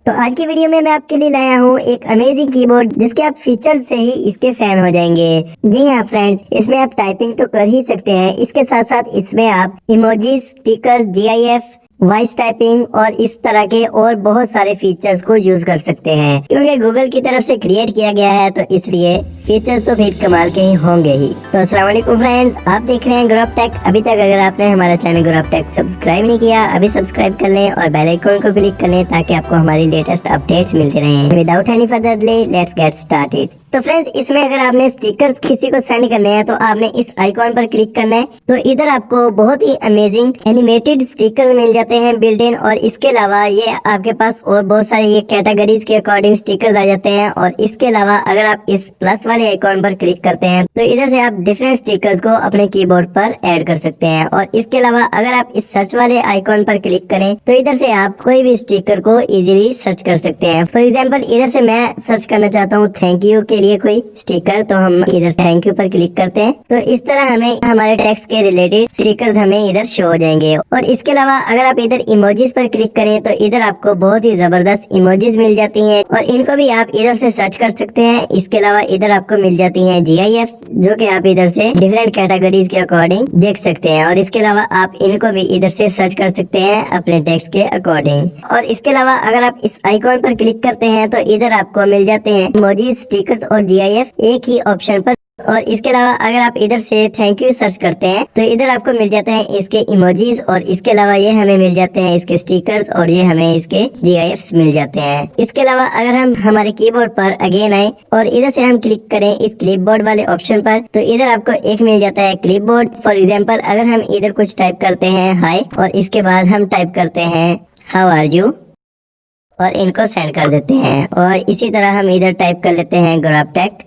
तो आज की वीडियो में मैं आपके लिए लाया हूँ एक अमेजिंग कीबोर्ड जिसके आप फीचर्स से ही इसके फैन हो जाएंगे। जी हाँ फ्रेंड्स, इसमें आप टाइपिंग तो कर ही सकते हैं, इसके साथ साथ इसमें आप emojis, stickers, GIF, voice typing और इस तरह के और बहुत सारे फीचर्स को यूज कर सकते हैं। क्योंकि गूगल की तरफ से क्रिएट किया गया है तो इसलिए फीचर्स तो फिर कमाल के ही होंगे ही। तो अस्सलाम वालेकुम फ्रेंड्स, आप देख रहे हैं ग्रोव टेक। अभी तक अगर आपने हमारा चैनल ग्रोव टेक सब्सक्राइब नहीं किया, अभी सब्सक्राइब कर लें और बेल आइकन को क्लिक कर लें ताकि आपको हमारी लेटेस्ट अपडेट्स मिलते रहें। Without any further delay, let's get started. तो फ्रेंड्स, इसमें अगर आपने स्टिकर्स किसी को सेंड करने हैं तो आपने इस आइकॉन पर क्लिक करना है। तो इधर आपको बहुत ही अमेजिंग एनिमेटेड स्टिकर्स मिल जाते हैं बिल्ट इन, और इसके अलावा ये आपके पास और बहुत सारे ये कैटेगरीज के अकॉर्डिंग स्टिकर्स आ जाते हैं। और इसके अलावा अगर आप इस प्लस वाले आइकॉन पर क्लिक करते हैं तो इधर से आप डिफरेंट स्टिकर्स को अपने कीबोर्ड पर ऐड कर सकते हैं। और इसके अलावा अगर आप इस सर्च वाले आइकॉन पर क्लिक करें तो इधर से आप कोई भी स्टिकर को इजीली सर्च कर सकते हैं। फॉर एग्जांपल, इधर से मैं सर्च करना चाहता हूँ थैंक यू के लिए कोई स्टिकर, तो हम इधर थैंक यू पर क्लिक करते हैं तो इस तरह हमें हमारे टेक्स्ट के रिलेटेड स्टिकर्स हमें इधर शो हो जाएंगे। और इसके अलावा अगर आप इधर इमोजीज पर क्लिक करें तो इधर आपको बहुत ही जबरदस्त इमोजीज मिल जाती हैं और इनको भी आप इधर से सर्च कर सकते हैं। इसके अलावा इधर आपको मिल जाती हैं जीआईएफ, जो कि आप इधर से डिफरेंट कैटेगरीज के अकॉर्डिंग देख सकते हैं। और इसके अलावा आप इनको भी इधर से सर्च कर सकते हैं अपने टेक्स्ट के अकॉर्डिंग। और इसके अलावा अगर आप इस आइकॉन पर क्लिक करते हैं तो इधर आपको मिल जाते हैं इमोजीज, स्टिकर्स और जीआईएफ एक ही ऑप्शन पर। और इसके अलावा अगर आप इधर से थैंक यू सर्च करते हैं तो इधर आपको मिल जाते हैं इसके इमोजीज, और इसके अलावा ये हमें मिल जाते हैं इसके स्टिकर्स, और ये हमें इसके जीआईएफ्स मिल जाते हैं। इसके अलावा अगर हम हमारे कीबोर्ड पर अगेन आए और इधर से हम क्लिक करें इस क्लिपबोर्ड वाले ऑप्शन पर तो इधर आपको एक मिल जाता है क्लिपबोर्ड। फॉर एग्जाम्पल, अगर हम इधर कुछ टाइप करते हैं हाय, और इसके बाद हम टाइप करते हैं हाउ आर यू और इनको सेंड कर देते हैं। और इसी तरह हम इधर टाइप कर लेते हैं ग्रोव टेक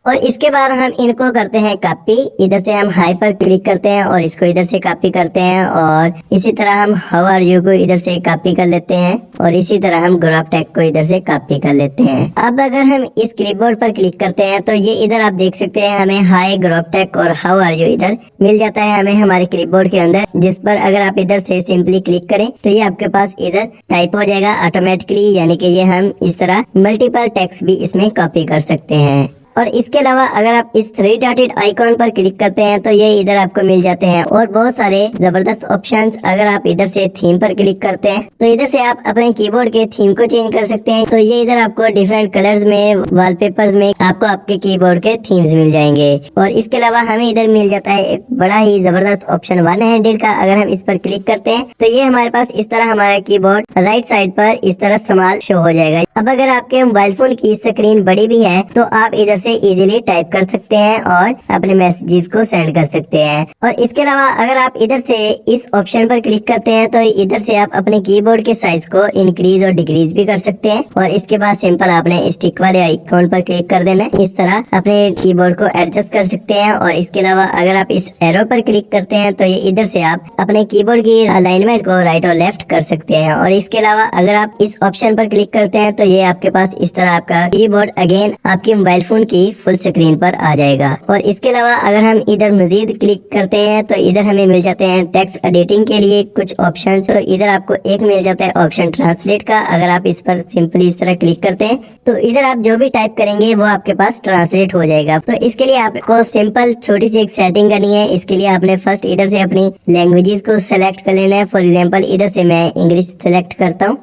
और इसके बाद हम इनको करते हैं कॉपी। इधर से हम हाई पर क्लिक करते हैं और इसको इधर से कॉपी करते हैं। और इसी तरह हम हाउ आर यू को इधर से कॉपी कर लेते हैं और इसी तरह हम ग्रोव टेक को इधर से कॉपी कर लेते हैं। अब अगर हम इस क्लिपबोर्ड पर क्लिक करते हैं तो ये इधर आप देख सकते हैं हमें हाई, ग्रोव टेक और हाउ आर यू इधर मिल जाता है हमें हमारे क्लिपबोर्ड के अंदर, जिस पर अगर आप इधर से सिंपली क्लिक करें तो ये आपके पास इधर टाइप हो जाएगा ऑटोमेटिकली। यानी कि ये हम इस तरह मल्टीपल टेक्स्ट भी इसमें कॉपी कर सकते हैं। और इसके अलावा अगर आप इस 3 डॉटेड आइकॉन पर क्लिक करते हैं तो ये इधर आपको मिल जाते हैं और बहुत सारे जबरदस्त ऑप्शंस। अगर आप इधर से थीम पर क्लिक करते हैं तो इधर से आप अपने कीबोर्ड के थीम को चेंज कर सकते हैं। तो ये इधर आपको डिफरेंट कलर्स में, वॉलपेपर्स में आपको आपके कीबोर्ड के थीम्स मिल जाएंगे। और इसके अलावा हमें इधर मिल जाता है एक बड़ा ही जबरदस्त ऑप्शन वन हैंडेड का। अगर हम इस पर क्लिक करते हैं तो ये हमारे पास इस तरह हमारा कीबोर्ड राइट साइड पर इस तरह स्मॉल शो हो जाएगा। अब अगर आपके मोबाइल फोन की स्क्रीन बड़ी भी है तो आप इधर से इजीली टाइप कर सकते हैं और अपने मैसेजेस को सेंड कर सकते हैं। और इसके अलावा अगर आप इधर से इस ऑप्शन पर क्लिक करते हैं तो इधर से आप अपने कीबोर्ड के साइज को इंक्रीज और डिक्रीज भी कर सकते हैं। और इसके बाद सिंपल आपने स्टिक वाले आइकॉन पर क्लिक कर देना है, इस तरह अपने कीबोर्ड को एडजस्ट कर सकते हैं। और इसके अलावा अगर आप इस एरो पर क्लिक करते हैं तो ये इधर से आप अपने कीबोर्ड की अलाइनमेंट को राइट और लेफ्ट कर सकते हैं। और इसके अलावा अगर आप इस ऑप्शन पर क्लिक करते हैं तो ये आपके पास इस तरह आपका कीबोर्ड अगेन आपके मोबाइल फोन की फुल स्क्रीन पर आ जाएगा। और इसके अलावा अगर हम इधर मजीद क्लिक करते हैं तो इधर हमें मिल जाते हैं टेक्स्ट एडिटिंग के लिए कुछ ऑप्शंस। तो इधर आपको एक मिल जाता है ऑप्शन ट्रांसलेट का। अगर आप इस पर सिंपली इस तरह क्लिक करते हैं तो इधर आप जो भी टाइप करेंगे वो आपके पास ट्रांसलेट हो जाएगा। तो इसके लिए आपको सिंपल छोटी सी एक सेटिंग करनी है। इसके लिए आपने फर्स्ट इधर से अपनी लैंग्वेजेस को सिलेक्ट कर लेना है। फॉर एग्जाम्पल, इधर से मैं इंग्लिश सेलेक्ट करता हूँ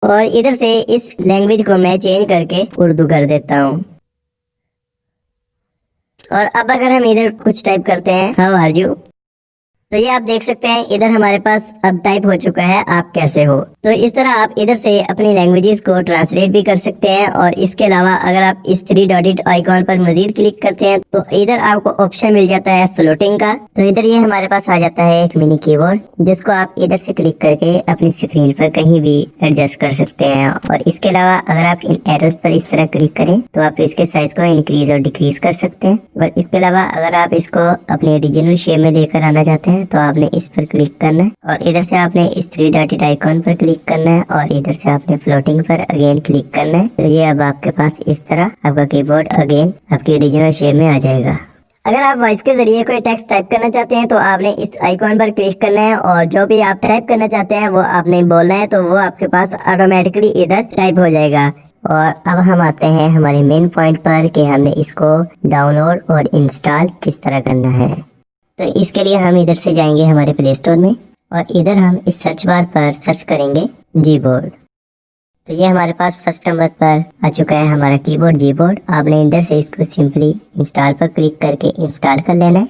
और इधर से इस लैंग्वेज को मैं चेंज करके उर्दू कर देता हूँ। और अब अगर हम इधर कुछ टाइप करते हैं हाउ आर यू तो ये आप देख सकते हैं इधर हमारे पास अब टाइप हो चुका है आप कैसे हो। तो इस तरह आप इधर से अपनी लैंग्वेजेस को ट्रांसलेट भी कर सकते हैं। और इसके अलावा अगर आप इस 3 डॉटेड आइकॉन पर मजीद क्लिक करते हैं तो इधर आपको ऑप्शन मिल जाता है फ्लोटिंग का। तो इधर ये हमारे पास आ जाता है एक मिनी कीबोर्ड, जिसको आप इधर से क्लिक करके अपनी स्क्रीन पर कहीं भी एडजस्ट कर सकते हैं। और इसके अलावा अगर आप इन एरोस पर इस तरह क्लिक करें तो आप इसके साइज को इंक्रीज और डिक्रीज कर सकते हैं। और इसके अलावा अगर आप इसको अपने ओरिजिनल शेप में लेकर आना चाहते हैं तो आपने इस पर क्लिक करना है और इधर से आपने इस 3 डॉटेड आइकॉन पर क्लिक करना है और इधर से आपने फ्लोटिंग पर अगेन क्लिक करना है। तो ये अब आपके पास इस तरह आपका कीबोर्ड अगेन आपके ओरिजिनल शेप में आ जाएगा। अगर आप वॉइस के जरिए कोई टेक्स्ट टाइप करना चाहते हैं तो आपने इस आइकॉन पर क्लिक करना है और जो भी आप टाइप करना चाहते हैं वो आपने बोलना है, तो वो आपके पास ऑटोमेटिकली इधर टाइप हो जाएगा। और अब हम आते हैं हमारे मेन पॉइंट पर कि हमने इसको डाउनलोड और इंस्टॉल किस तरह करना है। तो इसके लिए हम इधर से जाएंगे हमारे प्ले स्टोर में और इधर हम इस सर्च बार पर सर्च करेंगे जीबोर्ड। तो ये हमारे पास फर्स्ट नंबर पर आ चुका है हमारा कीबोर्ड जीबोर्ड। आपने इधर से इसको सिंपली इंस्टॉल पर क्लिक करके इंस्टॉल कर लेना है।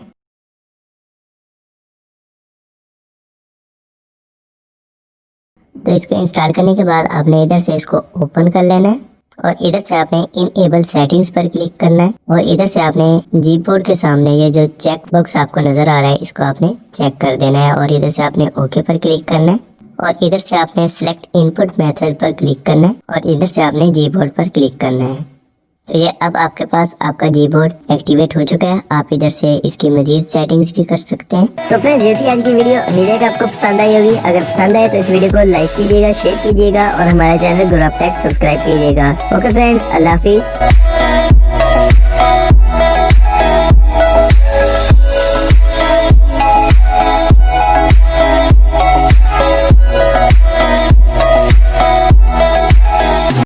तो इसको इंस्टॉल करने के बाद आपने इधर से इसको ओपन कर लेना है और इधर से आपने इनेबल सेटिंग्स पर क्लिक करना है और इधर से आपने जीबोर्ड के सामने ये जो चेक बॉक्स आपको नजर आ रहा है इसको आपने चेक कर देना है और इधर से आपने ओके पर क्लिक करना है और इधर से आपने सिलेक्ट इनपुट मेथड पर क्लिक करना है और इधर से आपने जीबोर्ड पर क्लिक करना है। तो ये अब आपके पास आपका जीबोर्ड एक्टिवेट हो चुका है। आप इधर से इसकी मजीद सेटिंग्स भी कर सकते हैं। तो फ्रेंड्स ये थी आज की वीडियो, उम्मीद है कि आपको पसंद आई होगी। अगर पसंद आए तो इस वीडियो को लाइक कीजिएगा, शेयर कीजिएगा और हमारे चैनल ग्रुप टेक सब्सक्राइब कीजिएगा। ओके फ्रेंड्स, अल्लाह हाफिज़।